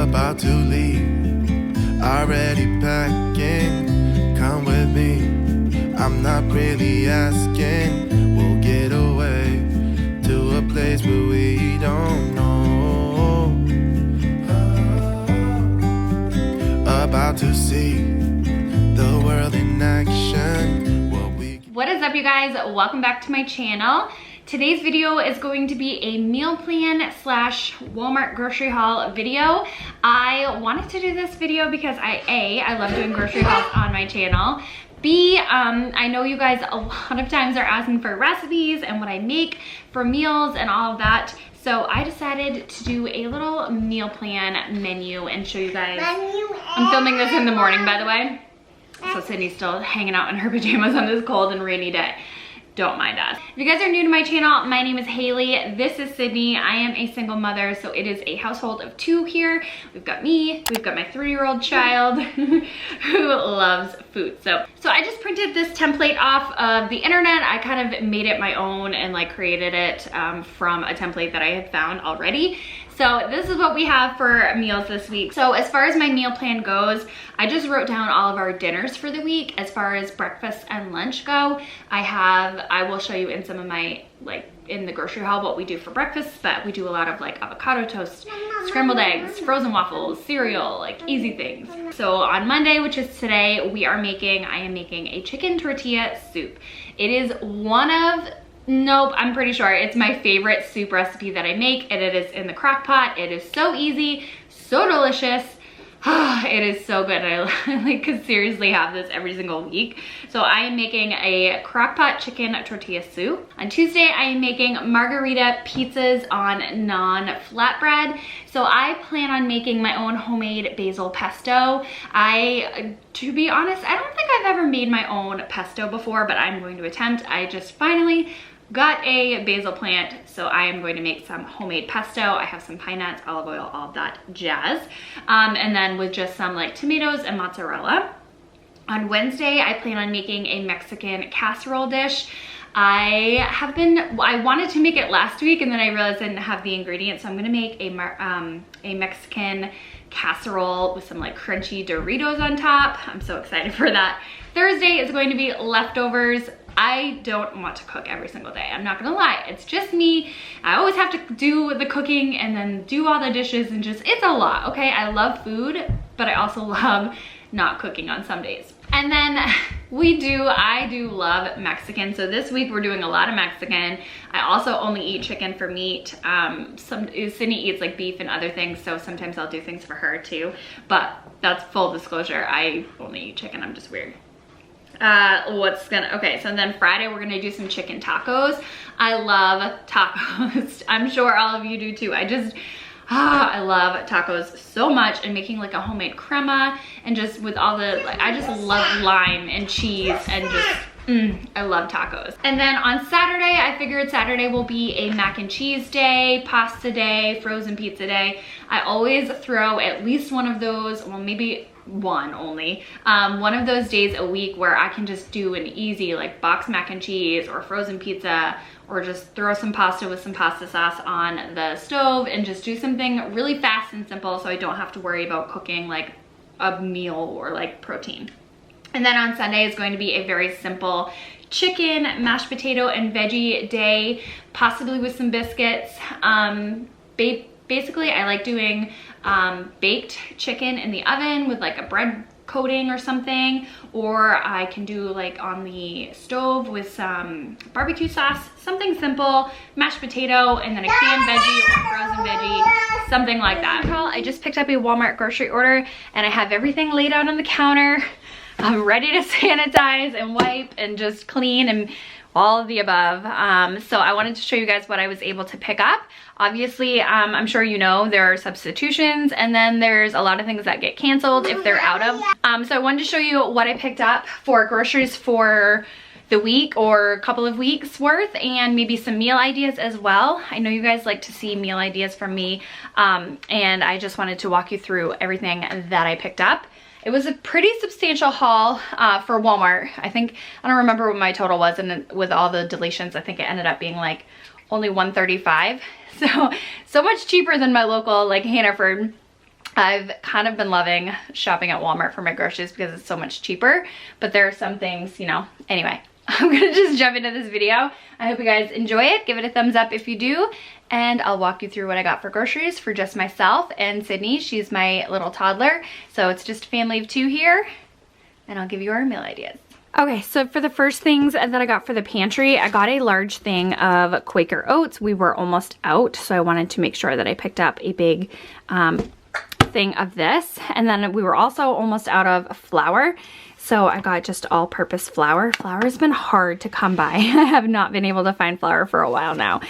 about to leave, already packing. Come with me, I'm not really asking. We'll get away to a place where we don't know. About to see the world in action. What is up, you guys? Welcome back to my channel. Today's video is going to be a meal plan slash Walmart grocery haul video. I wanted to do this video because I love doing grocery hauls on my channel. B, I know you guys a lot of times are asking for recipes and what I make for meals and all of that. So I decided to do a little meal plan menu and show you guys. I'm filming this in the morning, by the way. So Sydney's still hanging out in her pajamas on this cold and rainy day. Don't mind us. If you guys are new to my channel, my name is Haley. This is Sydney. I am a single mother, so it is a household of 2 here. We've got me, we've got my 3-year-old child who loves food. So I just printed this template off of the internet. I kind of made it my own and like created it from a template that I had found already. So this is what we have for meals this week. So as far as my meal plan goes, I just wrote down all of our dinners for the week. As far as breakfast and lunch go, I will show you in some of my, like in the grocery haul, what we do for breakfast, but we do a lot of like avocado toast, scrambled eggs, frozen waffles, cereal, like easy things. So on Monday, which is today, I am making a chicken tortilla soup. It is nope, I'm pretty sure it's my favorite soup recipe that I make, and it is in the crock pot. It is so easy, so delicious. It is so good. I could seriously have this every single week. So I am making a crock pot chicken tortilla soup. On Tuesday, I am making margarita pizzas on non-flatbread. So I plan on making my own homemade basil pesto. To be honest, I don't think I've ever made my own pesto before, but I'm going to attempt. I just finally got a basil plant, so I am going to make some homemade pesto. I have some pine nuts, olive oil, all of that jazz. And then with just some like tomatoes and mozzarella. On Wednesday, I plan on making a Mexican casserole dish. I wanted to make it last week, and then I realized I didn't have the ingredients, so I'm gonna make a Mexican casserole with some like crunchy Doritos on top. I'm so excited for that. Thursday is going to be leftovers. I don't want to cook every single day. I'm not gonna lie, it's just me. I always have to do the cooking and then do all the dishes, and it's a lot, okay? I love food, but I also love not cooking on some days. And then I do love Mexican. So this week we're doing a lot of Mexican. I also only eat chicken for meat. Sydney eats like beef and other things, so sometimes I'll do things for her too. But that's full disclosure, I only eat chicken, I'm just weird. Okay, so then Friday we're gonna do some chicken tacos. I love tacos. I'm sure all of you do too. I love tacos so much, and making like a homemade crema, and just with all the, like, I just love lime and cheese, and I love tacos. And then on Saturday, I figured Saturday will be a mac and cheese day, pasta day, frozen pizza day. I always throw at least one of those, well, maybe one only, one of those days a week where I can just do an easy like box mac and cheese or frozen pizza, or just throw some pasta with some pasta sauce on the stove and just do something really fast and simple, so I don't have to worry about cooking like a meal or like protein. And then on Sunday is going to be a very simple chicken, mashed potato, and veggie day, possibly with some biscuits. Basically, I like doing baked chicken in the oven with like a bread coating or something, or I can do like on the stove with some barbecue sauce, something simple, mashed potato, and then a canned veggie or frozen veggie, something like that. I just picked up a Walmart grocery order, and I have everything laid out on the counter. I'm ready to sanitize and wipe and just clean and all of the above. So I wanted to show you guys what I was able to pick up. Obviously, I'm sure you know there are substitutions, and then there's a lot of things that get canceled if they're out of. So I wanted to show you what I picked up for groceries for the week or a couple of weeks worth, and maybe some meal ideas as well. I know you guys like to see meal ideas from me, and I just wanted to walk you through everything that I picked up. It was a pretty substantial haul for Walmart. I don't remember what my total was, and with all the deletions, I think it ended up being like only $135. So much cheaper than my local like Hannaford. I've kind of been loving shopping at Walmart for my groceries because it's so much cheaper, but there are some things, you know, anyway. I'm gonna just jump into this video. I hope you guys enjoy it. Give it a thumbs up if you do, and I'll walk you through what I got for groceries for just myself and Sydney. She's my little toddler, so it's just a family of 2 here, and I'll give you our meal ideas. Okay, so for the first things that I got for the pantry, I got a large thing of Quaker oats. We were almost out, so I wanted to make sure that I picked up a big thing of this. And then we were also almost out of flour, so I got just all-purpose flour. Flour has been hard to come by. I have not been able to find flour for a while now.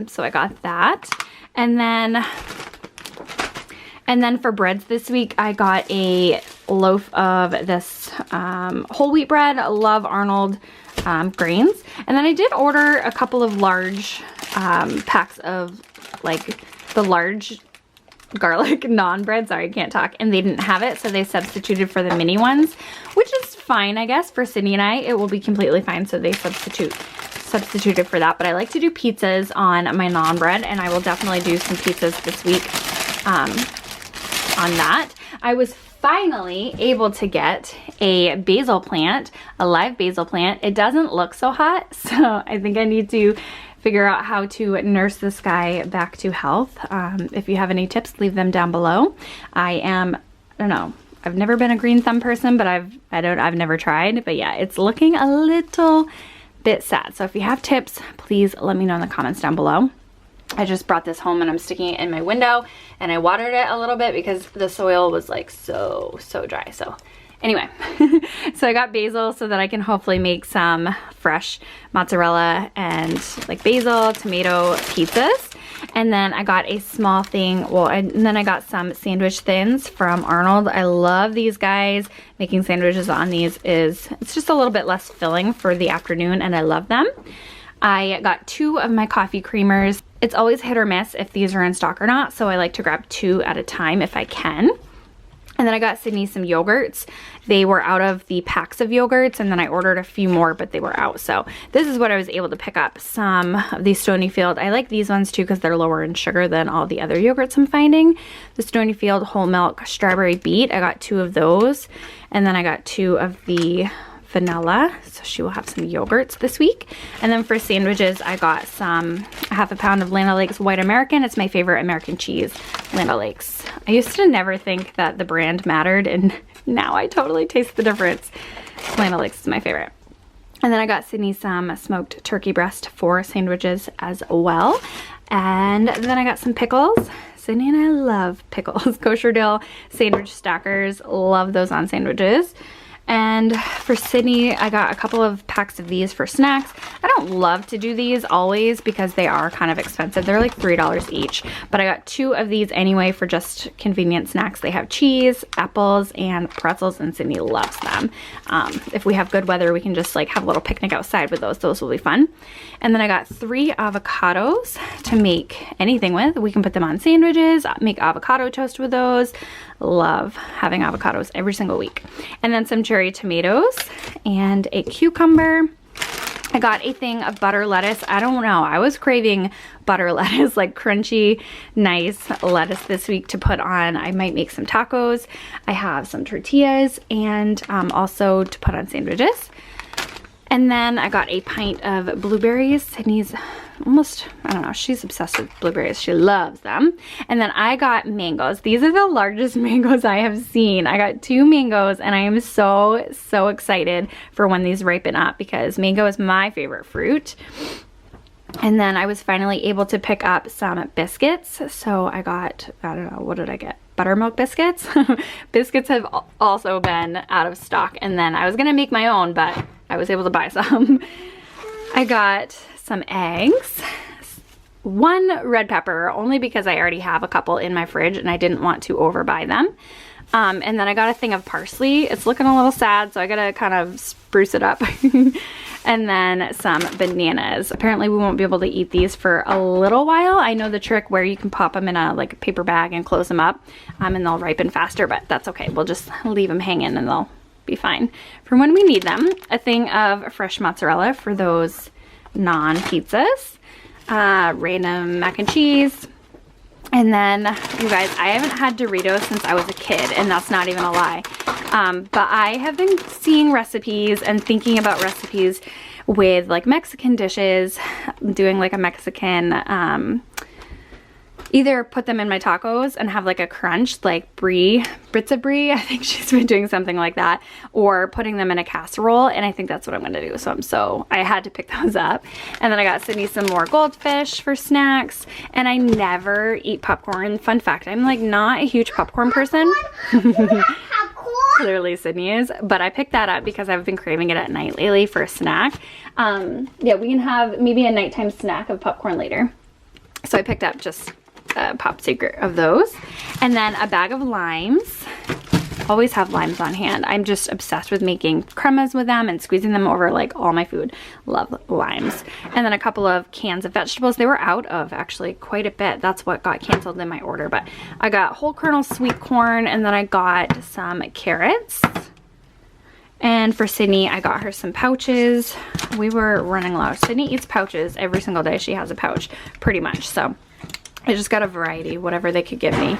So I got that. And then for breads this week, I got a loaf of this whole wheat bread. I love Arnold grains. And then I did order a couple of large packs of like the large garlic naan bread. Sorry, I can't talk. And they didn't have it, so they substituted for the mini ones, which is fine, I guess. For Sydney and I, it will be completely fine, so they substituted for that. But I like to do pizzas on my naan bread, and I will definitely do some pizzas this week on that. I was finally able to get a basil plant, a live basil plant. It doesn't look so hot, so I think I need to figure out how to nurse this guy back to health. If you have any tips, leave them down below. I don't know, I've never been a green thumb person, but I've never tried. But yeah, it's looking a little bit sad. So if you have tips, please let me know in the comments down below. I just brought this home and I'm sticking it in my window, and I watered it a little bit because the soil was like so dry. So anyway, so I got basil so that I can hopefully make some fresh mozzarella and like basil, tomato pizzas. And then I got a small thing, and then I got some sandwich thins from Arnold. I love these guys. Making sandwiches on these it's just a little bit less filling for the afternoon, and I love them. I got 2 of my coffee creamers. It's always hit or miss if these are in stock or not, so I like to grab 2 at a time if I can. And then I got Sydney some yogurts. They were out of the packs of yogurts, and then I ordered a few more, but they were out. So this is what I was able to pick up. Some of these Stonyfield. I like these ones too because they're lower in sugar than all the other yogurts I'm finding. The Stonyfield whole milk strawberry beet. I got 2 of those. And then I got 2 of the vanilla, so she will have some yogurts this week. And then for sandwiches, I got some half a pound of Land O'Lakes White American. It's my favorite American cheese, Land O'Lakes. I used to never think that the brand mattered, and now I totally taste the difference. Land O'Lakes is my favorite. And then I got Sydney some smoked turkey breast for sandwiches as well. And then I got some pickles. Sydney and I love pickles. Kosher dill sandwich stackers. Love those on sandwiches. And for Sydney, I got a couple of packs of these for snacks. I don't love to do these always because they are kind of expensive. They're like $3 each. But I got 2 of these anyway for just convenient snacks. They have cheese, apples, and pretzels, and Sydney loves them. If we have good weather, we can just like have a little picnic outside with those. Those will be fun. And then I got 3 avocados to make anything with. We can put them on sandwiches, make avocado toast with those. Love having avocados every single week. And then some cherry tomatoes and a cucumber. I got a thing of butter lettuce. I don't know, I was craving butter lettuce, like crunchy, nice lettuce this week to put on. I might make some tacos. I have some tortillas, and also to put on sandwiches. And then I got a pint of blueberries. Sydney's almost, I don't know, she's obsessed with blueberries. She loves them. And then I got mangoes. These are the largest mangoes I have seen. I got 2 mangoes, and I am so excited for when these ripen up because mango is my favorite fruit. And then I was finally able to pick up some biscuits. So I got, I don't know, what did I get? Buttermilk biscuits. Biscuits have also been out of stock. And then I was gonna make my own, but I was able to buy some. I got some eggs, 1 red pepper, only because I already have a couple in my fridge and I didn't want to overbuy them. And then I got a thing of parsley. It's looking a little sad, so I gotta kind of spruce it up. And then some bananas. Apparently we won't be able to eat these for a little while. I know the trick where you can pop them in a like a paper bag and close them up, and they'll ripen faster, but that's okay. We'll just leave them hanging and they'll be fine for when we need them. A thing of fresh mozzarella for those non-pizzas. Random mac and cheese. And then, you guys, I haven't had Doritos since I was a kid, and that's not even a lie. But I have been seeing recipes and thinking about recipes with like Mexican dishes, doing like a Mexican, either put them in my tacos and have like a crunch, like Britza Brie, I think she's been doing something like that, or putting them in a casserole, and I think that's what I'm gonna do. So I had to pick those up. And then I got Sydney some more goldfish for snacks, and I never eat popcorn. Fun fact, I'm like not a huge popcorn person. Clearly Sydney is, but I picked that up because I've been craving it at night lately for a snack. Yeah, we can have maybe a nighttime snack of popcorn later. So I picked up just a pop secret of those, and then a bag of limes. Always have limes on hand. I'm just obsessed with making cremas with them and squeezing them over like all my food. Love limes. And then a couple of cans of vegetables. They were out of actually quite a bit. That's what got canceled in my order, but I got whole kernel sweet corn, and then I got some carrots. And for Sydney, I got her some pouches. We were running low. Sydney eats pouches every single day. She has a pouch pretty much, so I just got a variety, whatever they could give me.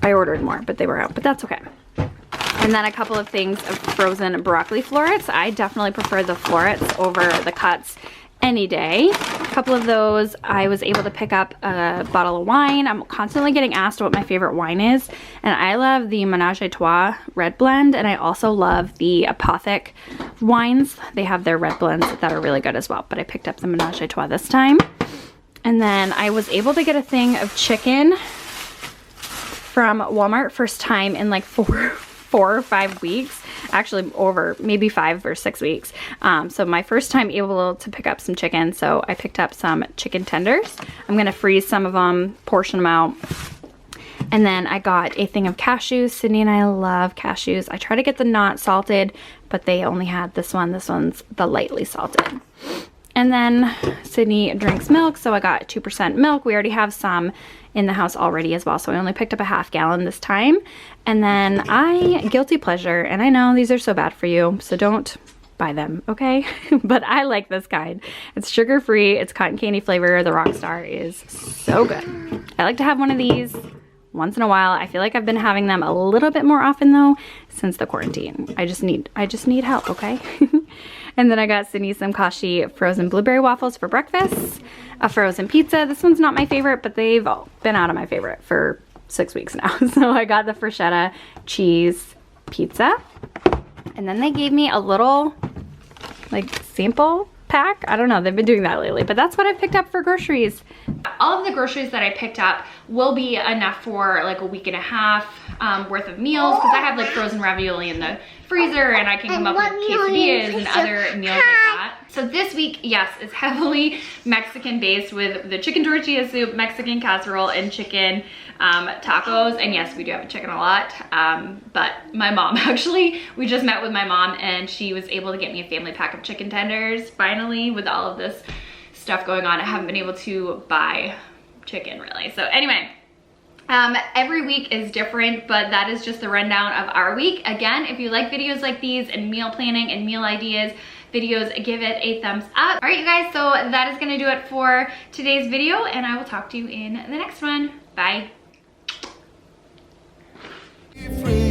I ordered more, but they were out, but that's okay. And then a couple of things of frozen broccoli florets. I definitely prefer the florets over the cuts any day. A couple of those. I was able to pick up a bottle of wine. I'm constantly getting asked what my favorite wine is, and I love the Ménage à Trois red blend, and I also love the Apothec wines. They have their red blends that are really good as well, but I picked up the Ménage à Trois this time. And then I was able to get a thing of chicken from Walmart, first time in like four or 5 weeks, actually over maybe 5 or 6 weeks. So my first time able to pick up some chicken, so I picked up some chicken tenders. I'm gonna freeze some of them, portion them out. And then I got a thing of cashews. Sydney and I love cashews. I try to get the not salted, but they only had this one. This one's the lightly salted. And then Sydney drinks milk, so I got 2% milk. We already have some in the house already as well, so I only picked up a half gallon this time. And then guilty pleasure, and I know these are so bad for you, so don't buy them, okay? But I like this kind. It's sugar-free, it's cotton candy flavor. The Rockstar is so good. I like to have one of these once in a while. I feel like I've been having them a little bit more often though since the quarantine. I just need help, okay? And then I got Sydney some Kashi frozen blueberry waffles for breakfast, a frozen pizza. This one's not my favorite, but they've been out of my favorite for 6 weeks now. So I got the freschetta cheese pizza. And then they gave me a little like sample pack. I don't know, they've been doing that lately, but that's what I picked up for groceries. All of the groceries that I picked up will be enough for like a week and a half worth of meals, because I have like frozen ravioli in the freezer, and I can come up with quesadillas and other meals like that. So this week, yes, is heavily Mexican based with the chicken tortilla soup, Mexican casserole, and chicken tacos. And yes, we do have a chicken a lot, but my mom, actually, we just met with my mom and she was able to get me a family pack of chicken tenders. Finally, with all of this stuff going on, I haven't been able to buy chicken really. So anyway, every week is different, but that is just the rundown of our week. Again, if you like videos like these and meal planning and meal ideas videos, give it a thumbs up. All right, you guys, so that is gonna do it for today's video, and I will talk to you in the next one. Bye. Free.